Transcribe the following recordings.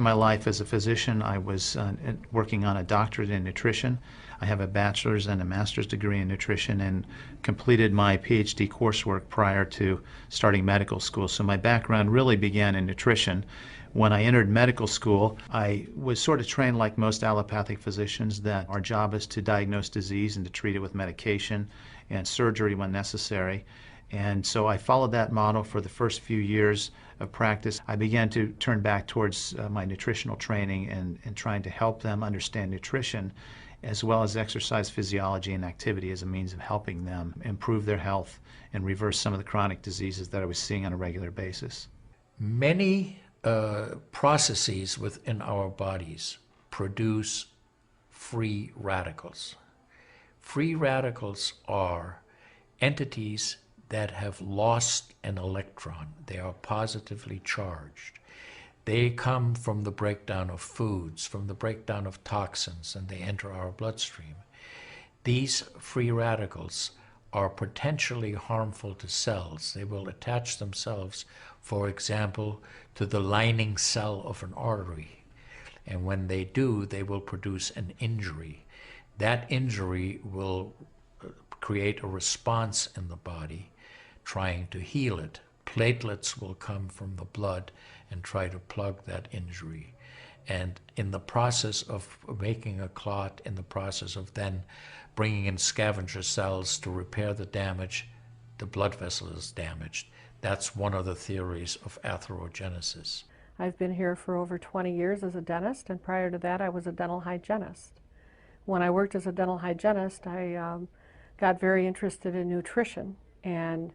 my life as a physician, I was working on a doctorate in nutrition. I have a bachelor's and a master's degree in nutrition and completed my PhD coursework prior to starting medical school. So my background really began in nutrition. When I entered medical school, I was sort of trained like most allopathic physicians that our job is to diagnose disease and to treat it with medication and surgery when necessary. And so I followed that model for the first few years of practice. I began to turn back towards my nutritional training and trying to help them understand nutrition as well as exercise physiology and activity as a means of helping them improve their health and reverse some of the chronic diseases that I was seeing on a regular basis. Many processes within our bodies produce free radicals. Free radicals are entities that have lost an electron. They are positively charged. They come from the breakdown of foods, from the breakdown of toxins, and they enter our bloodstream. These free radicals are potentially harmful to cells. They will attach themselves, for example, to the lining cell of an artery. And when they do, they will produce an injury. That injury will create a response in the body trying to heal it. Platelets will come from the blood and try to plug that injury. And in the process of making a clot, in the process of then bringing in scavenger cells to repair the damage, the blood vessel is damaged. That's one of the theories of atherogenesis. I've been here for over 20 years as a dentist, and prior to that I was a dental hygienist. When I worked as a dental hygienist, I got very interested in nutrition and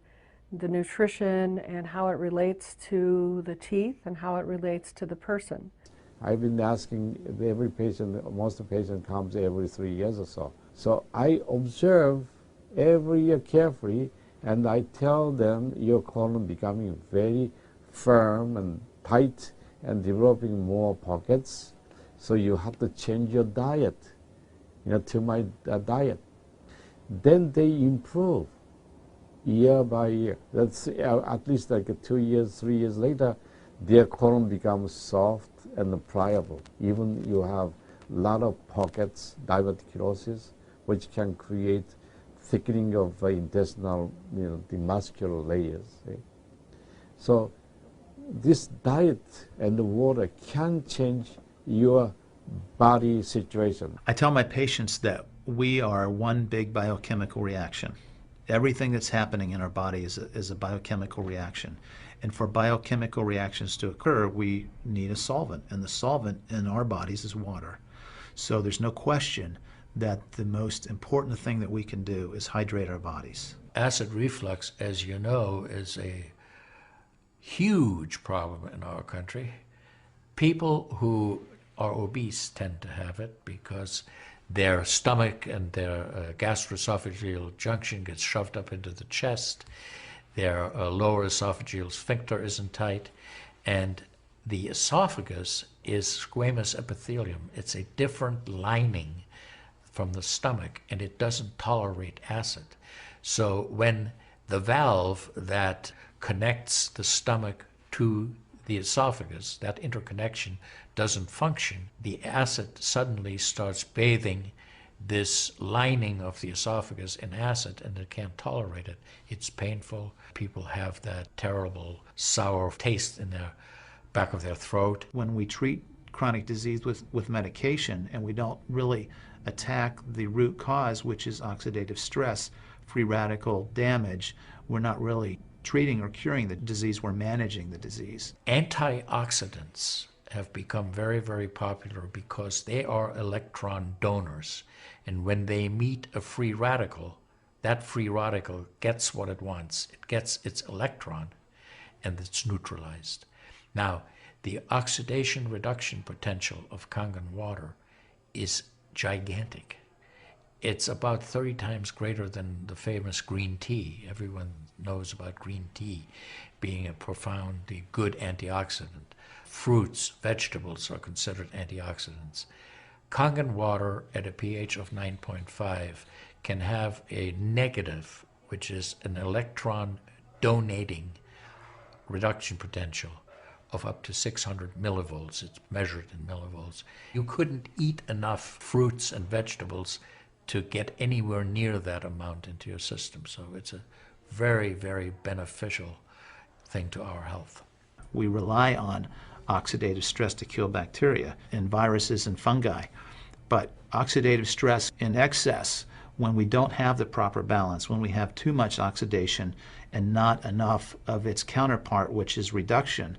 the nutrition and how it relates to the teeth and how it relates to the person. I've been asking every patient, most of the patient comes every 3 years or so. So I observe every year carefully, and I tell them your colon becoming very firm and tight and developing more pockets, so you have to change your diet, to my diet. Then they improve year by year. That's at least like 2 years, 3 years later, their colon becomes soft and pliable. Even you have a lot of pockets, diverticulosis, which can create thickening of intestinal, the muscular layers. So this diet and the water can change your body situation. I tell my patients that we are one big biochemical reaction. Everything that's happening in our body is a biochemical reaction. And for biochemical reactions to occur, we need a solvent. And the solvent in our bodies is water. So there's no question that the most important thing that we can do is hydrate our bodies. Acid reflux, as you know, is a huge problem in our country. People who are obese tend to have it because their stomach and their gastroesophageal junction gets shoved up into the chest. Their lower esophageal sphincter isn't tight, and the esophagus is squamous epithelium. It's a different lining from the stomach, and it doesn't tolerate acid. So when the valve that connects the stomach to the esophagus, that interconnection doesn't function, the acid suddenly starts bathing this lining of the esophagus in acid, and it can't tolerate it. It's painful. People have that terrible sour taste in the back of their throat. When we treat chronic disease with medication and we don't really attack the root cause, which is oxidative stress, free radical damage, we're not really treating or curing the disease, we're managing the disease. Antioxidants have become very, very popular because they are electron donors. And when they meet a free radical, that free radical gets what it wants. It gets its electron, and it's neutralized. Now, the oxidation reduction potential of Kangen water is gigantic. It's about 30 times greater than the famous green tea. Everyone knows about green tea being a profoundly good antioxidant. Fruits, vegetables are considered antioxidants. Kangen water at a pH of 9.5 can have a negative, which is an electron donating reduction potential, of up to 600 millivolts. It's measured in millivolts. You couldn't eat enough fruits and vegetables to get anywhere near that amount into your system. So it's a very, very beneficial thing to our health. We rely on oxidative stress to kill bacteria and viruses and fungi. But oxidative stress in excess, when we don't have the proper balance, when we have too much oxidation and not enough of its counterpart, which is reduction,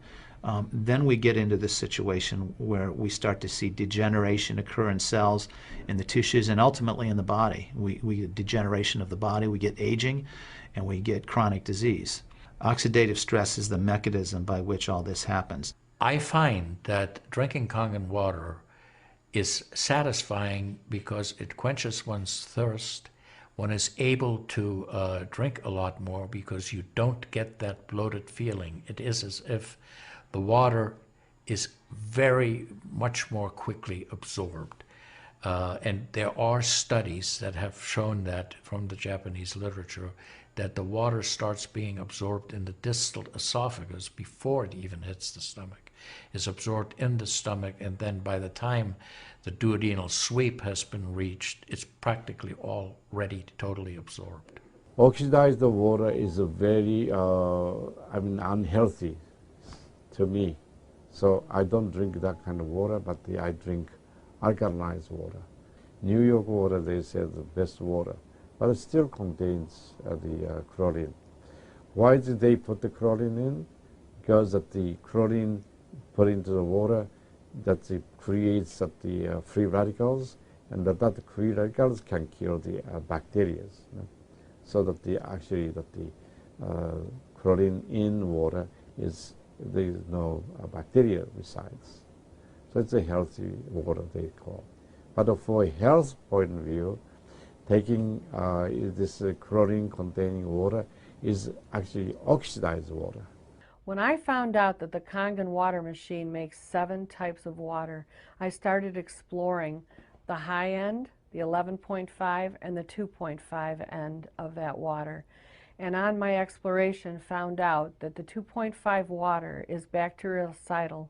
then we get into this situation where we start to see degeneration occur in cells, in the tissues, and ultimately in the body. We get degeneration of the body, we get aging, and we get chronic disease. Oxidative stress is the mechanism by which all this happens. I find that drinking Kangen water is satisfying because it quenches one's thirst. One is able to drink a lot more because you don't get that bloated feeling. It is as if the water is very much more quickly absorbed. And there are studies that have shown that from the Japanese literature, that the water starts being absorbed in the distal esophagus before it even hits the stomach. It's absorbed in the stomach, and then by the time the duodenal sweep has been reached, it's practically already totally absorbed. Oxidized water is a very, unhealthy to me. So I don't drink that kind of water, but I drink alkalized water. New York water, they say, the best water, but it still contains the chlorine. Why did they put the chlorine in? Because that the chlorine put into the water, that it creates the free radicals, and that free radicals can kill the bacteria. So that the chlorine in water is, there is no bacteria resides. So it's a healthy water, they call. But for a health point of view, taking this chlorine-containing water is actually oxidized water. When I found out that the Kangen water machine makes 7 types of water, I started exploring the high end, the 11.5, and the 2.5 end of that water. And on my exploration, found out that the 2.5 water is bactericidal,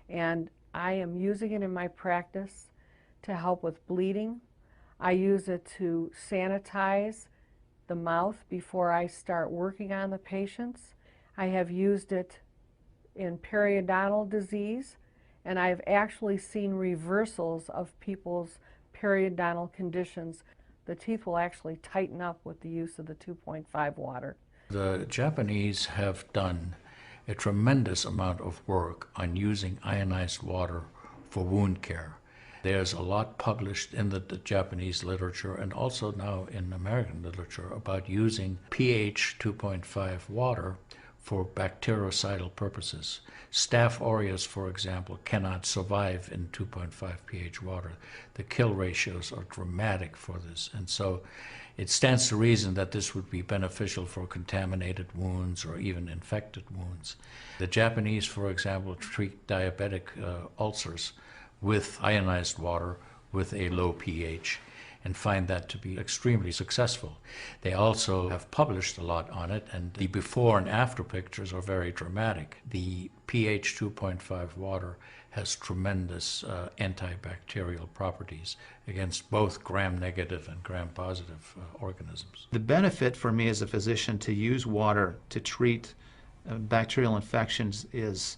and I am using it in my practice to help with bleeding. I use it to sanitize the mouth before I start working on the patients. I have used it in periodontal disease, and I've actually seen reversals of people's periodontal conditions. The teeth will actually tighten up with the use of the 2.5 water. The Japanese have done a tremendous amount of work on using ionized water for wound care. There's a lot published in the Japanese literature and also now in American literature about using pH 2.5 water for bactericidal purposes. Staph aureus, for example, cannot survive in 2.5 pH water. The kill ratios are dramatic for this, and so it stands to reason that this would be beneficial for contaminated wounds or even infected wounds. The Japanese, for example, treat diabetic ulcers with ionized water with a low pH and find that to be extremely successful. They also have published a lot on it, and the before and after pictures are very dramatic. The pH 2.5 water has tremendous antibacterial properties against both gram-negative and gram-positive organisms. The benefit for me as a physician to use water to treat bacterial infections is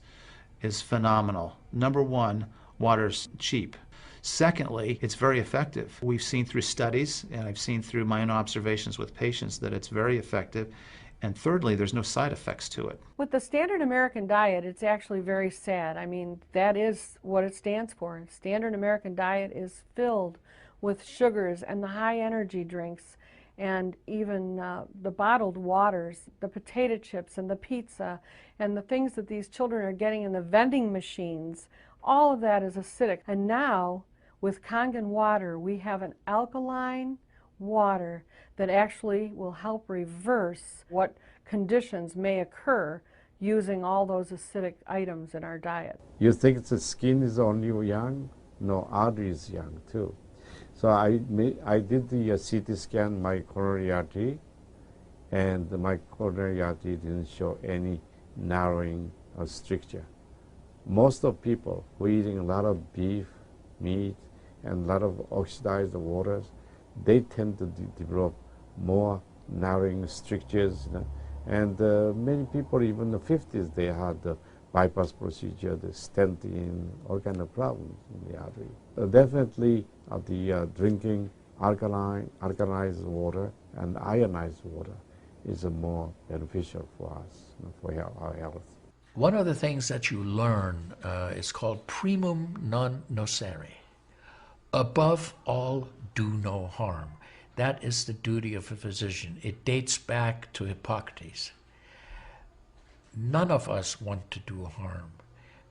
phenomenal. Number one, water's cheap. Secondly, it's very effective. We've seen through studies, and I've seen through my own observations with patients, that it's very effective. And thirdly, there's no side effects to it. With the standard American diet, it's actually very sad. I mean, that is what it stands for. Standard American diet is filled with sugars and the high energy drinks, and even the bottled waters, the potato chips and the pizza, and the things that these children are getting in the vending machines. All of that is acidic. And now, with Kangen water, we have an alkaline water that actually will help reverse what conditions may occur using all those acidic items in our diet. You think the skin is only young? No, artery is young too. So I did the CT scan, my coronary artery, and my coronary artery didn't show any narrowing or stricture. most of people who are eating a lot of beef, meat, and a lot of oxidized waters, they tend to develop more narrowing strictures. And many people, even in the 50s, they had the bypass procedure, the stent in, all kind of problems in the artery. Definitely the drinking alkalized water and ionized water is more beneficial for us, for our health. One of the things that you learn is called primum non nocere. Above all, do no harm. That is the duty of a physician. It dates back to Hippocrates. None of us want to do harm.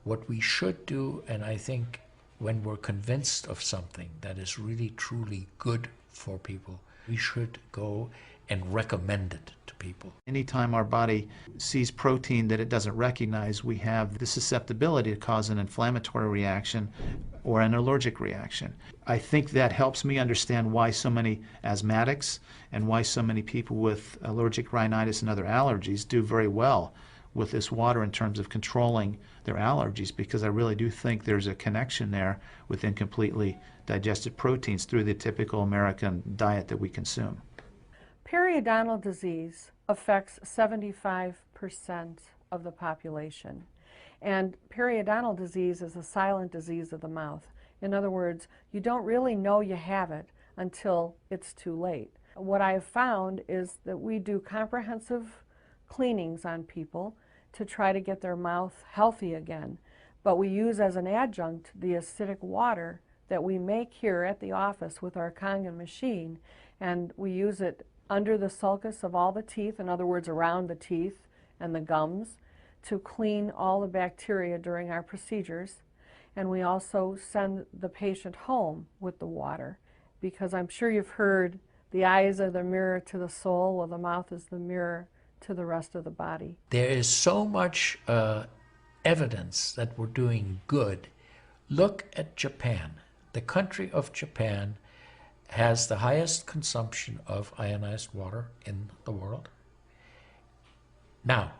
What we should do, and I think when we're convinced of something that is really truly good for people, we should go and recommend it to people. Anytime our body sees protein that it doesn't recognize, we have the susceptibility to cause an inflammatory reaction or an allergic reaction. I think that helps me understand why so many asthmatics and why so many people with allergic rhinitis and other allergies do very well with this water in terms of controlling their allergies, because I really do think there's a connection there with incompletely digested proteins through the typical American diet that we consume. Periodontal disease affects 75% of the population. And periodontal disease is a silent disease of the mouth. In other words, you don't really know you have it until it's too late. What I have found is that we do comprehensive cleanings on people to try to get their mouth healthy again. But we use as an adjunct the acidic water that we make here at the office with our Kangen machine, and we use it under the sulcus of all the teeth, in other words, around the teeth and the gums, to clean all the bacteria during our procedures. And we also send the patient home with the water, because I'm sure you've heard the eyes are the mirror to the soul, well, the mouth is the mirror to the rest of the body. There is so much evidence that we're doing good. Look at Japan. The country of Japan has the highest consumption of ionized water in the world. Now,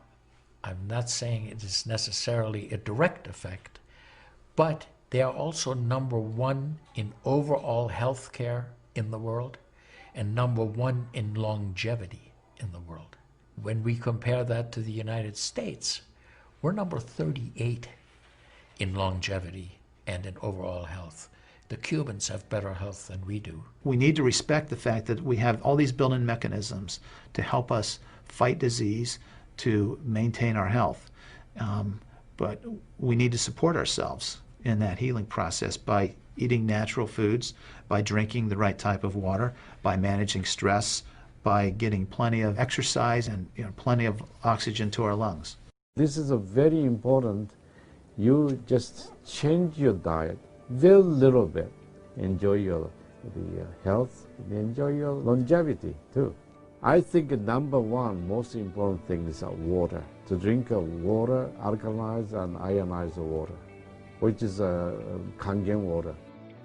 I'm not saying it is necessarily a direct effect, but they are also #1 in overall health care in the world and #1 in longevity in the world. When we compare that to the United States, we're number 38 in longevity and in overall health. The Cubans have better health than we do. We need to respect the fact that we have all these built-in mechanisms to help us fight disease, to maintain our health. But we need to support ourselves in that healing process by eating natural foods, by drinking the right type of water, by managing stress, by getting plenty of exercise and plenty of oxygen to our lungs. This is a very important. You just change your diet very little bit. Enjoy the health, enjoy your longevity too. I think #1 most important thing is water. To drink water, alkalized and ionized water, which is Kangen water.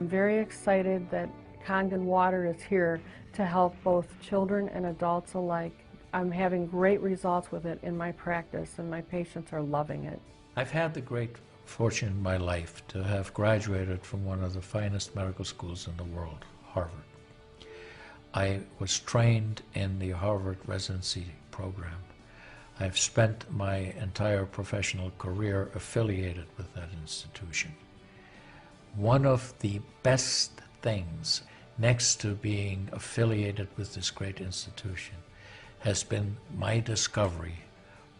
I'm very excited that Kangen water is here to help both children and adults alike. I'm having great results with it in my practice, and my patients are loving it. I've had the great fortune in my life to have graduated from one of the finest medical schools in the world, Harvard. I was trained in the Harvard residency program. I've spent my entire professional career affiliated with that institution. One of the best things, next to being affiliated with this great institution, has been my discovery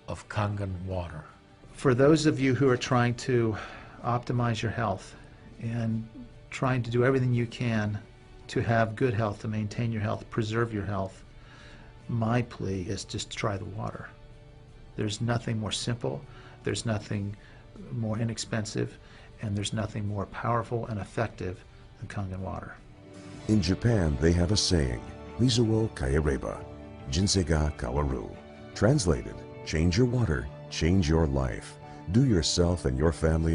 of Kangen water. For those of you who are trying to optimize your health and trying to do everything you can to have good health, to maintain your health, preserve your health, my plea is just try the water. There's nothing more simple, there's nothing more inexpensive, and there's nothing more powerful and effective than Kangen water. In Japan, they have a saying, Mizuo kaereba, jinsei ga kawaru. Translated, change your water, change your life. Do yourself and your family